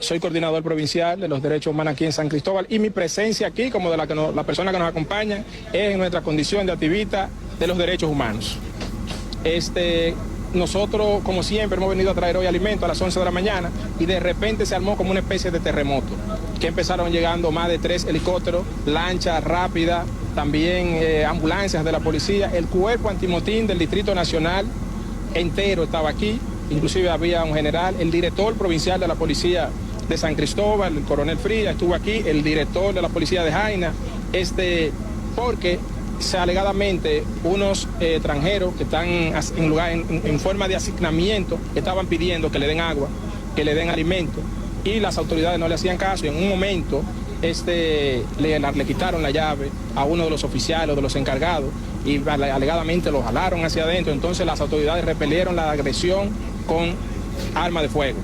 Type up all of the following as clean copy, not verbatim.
soy coordinador provincial de los derechos humanos aquí en San Cristóbal y mi presencia aquí, como de la persona que nos acompaña, es en nuestra condición de activista de los derechos humanos. Nosotros, como siempre, hemos venido a traer hoy alimentos a las 11 de la mañana y de repente se armó como una especie de terremoto, que empezaron llegando más de 3 helicópteros, lanchas rápidas, también ambulancias de la policía, el cuerpo antimotín del Distrito Nacional entero estaba aquí, inclusive había un general, el director provincial de la policía de San Cristóbal, el coronel Frías, estuvo aquí, el director de la policía de Jaina, porque alegadamente unos extranjeros que están en forma de asignamiento estaban pidiendo que le den agua, que le den alimento y las autoridades no le hacían caso y en un momento le quitaron la llave a uno de los oficiales, de los encargados y alegadamente lo jalaron hacia adentro. Entonces las autoridades repelieron la agresión con arma de fuego.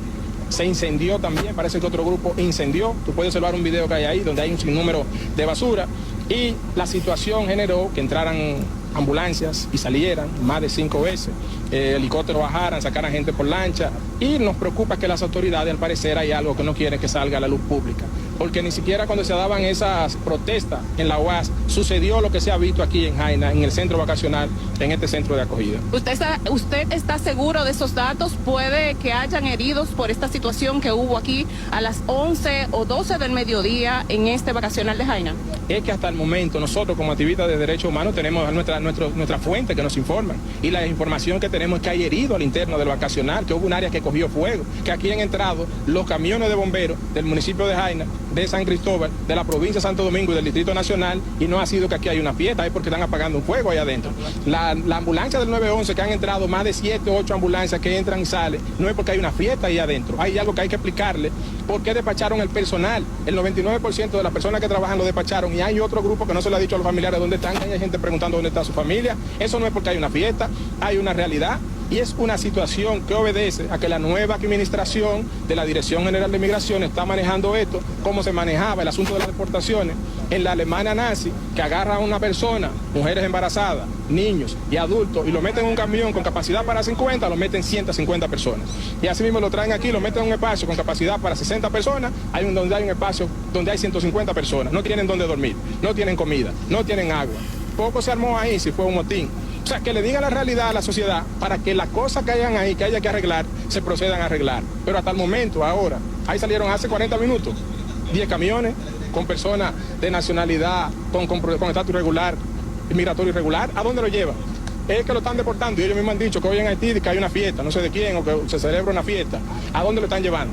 Se incendió también, parece que otro grupo incendió. Tú puedes observar un video que hay ahí donde hay un sinnúmero de basura. Y la situación generó que entraran ambulancias y salieran más de 5 veces, helicópteros bajaran, sacaran gente por lancha. Y nos preocupa que las autoridades, al parecer, hay algo que no quieren que salga a la luz pública. Porque ni siquiera cuando se daban esas protestas en la UAS sucedió lo que se ha visto aquí en Jaina, en el centro vacacional, en este centro de acogida. ¿Usted está seguro de esos datos? ¿Puede que hayan heridos por esta situación que hubo aquí a las 11 o 12 del mediodía en este vacacional de Jaina? Es que hasta el momento nosotros como activistas de derechos humanos tenemos nuestra fuente que nos informan y la información que tenemos es que hay heridos al interno del vacacional, que hubo un área que cogió fuego, que aquí han entrado los camiones de bomberos del municipio de Jaina, de San Cristóbal, de la provincia de Santo Domingo y del Distrito Nacional, y no ha sido que aquí hay una fiesta, es porque están apagando un fuego ahí adentro. La ambulancia del 911, que han entrado más de 7 o 8 ambulancias que entran y salen, no es porque hay una fiesta ahí adentro, hay algo que hay que explicarle, por qué despacharon el personal, el 99% de las personas que trabajan lo despacharon, y hay otro grupo que no se le ha dicho a los familiares dónde están, hay gente preguntando dónde está su familia. Eso no es porque hay una fiesta, hay una realidad. Y es una situación que obedece a que la nueva administración de la Dirección General de Migración está manejando esto, como se manejaba el asunto de las deportaciones en la Alemania nazi, que agarra a una persona, mujeres embarazadas, niños y adultos, y lo meten en un camión con capacidad para 50, lo meten 150 personas. Y así mismo lo traen aquí, lo meten en un espacio con capacidad para 60 personas, donde hay un espacio donde hay 150 personas. No tienen dónde dormir, no tienen comida, no tienen agua. Poco se armó ahí si fue un motín. O sea, que le digan la realidad a la sociedad para que las cosas que hayan ahí, que haya que arreglar, se procedan a arreglar. Pero hasta el momento, ahora, ahí salieron hace 40 minutos 10 camiones con personas de nacionalidad, con estatus irregular, migratorio irregular. ¿A dónde lo llevan? Es que lo están deportando y ellos mismos han dicho que hoy en Haití que hay una fiesta, no sé de quién, o que se celebra una fiesta. ¿A dónde lo están llevando?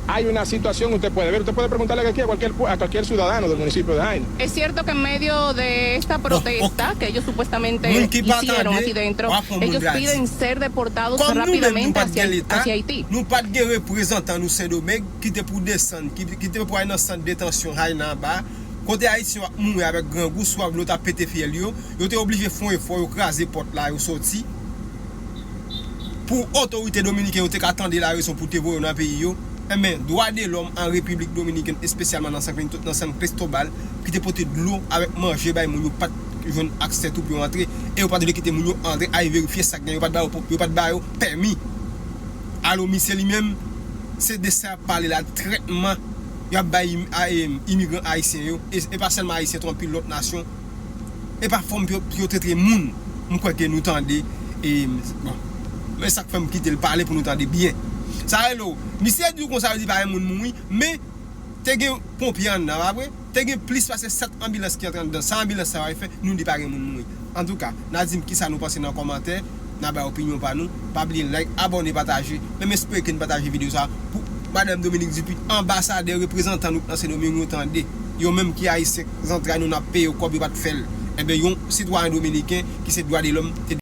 Hay una situación, usted puede preguntarle aquí a cualquier ciudadano del municipio de Jaina. Es cierto que en medio de esta protesta que ellos supuestamente hicieron aquí dentro, ellos piden ser deportados rápidamente hacia Haití. Nous pas de représentants nous Saint-Domingue qui te pour descendre, qui te pour aller dans centre de détention Jaina bas. Côté haïtien mourir avec grand goût soit l'autre a pété fiel yo était obligé faire un effort craser porte là yo sorti. Pour autorité dominicaine te attendre la raison pour te voir dans pays yo. Mais droit de l'homme en République dominicaine, spécialement dans San Cristóbal, qui te porter de l'eau avec manger, bah moun yo pas joindre accès tout pour entrer et on pas de quitter moun yo entrer à vérifier ça gagne pas de ba permis. Alors monsieur lui-même c'est de ça parler là traitement y a ba immigrants haïtiens et pas seulement haïtiens tromper l'autre nation et pas forme pour traiter moun. On croit que nous tendez et bon mais ça fait me quitter le parler pour nous tendre bien. Ça hello, monsieur dit qu'on ça dit pas moun mouri, mais t'es gen pompier en là après, t'es gen plus passer 7 ambulances qui entrent dans 100 ambulances ça va faire, nous dit pas moun mouri. En tout cas, Nadim qui ça nous penser dans commentaire, n'a pas opinion pas nous, pas oublier like, abonner, partager, même espérer que nous partager vidéo ça pour madame Dominique Dupuis, ambassadeur représentant nous dans ces domaines nous tendez. Yo même qui haïtien entraîne nous n'a payé au quoi pas de faire. Eh ben yon citoyen dominicain qui c'est droit de l'homme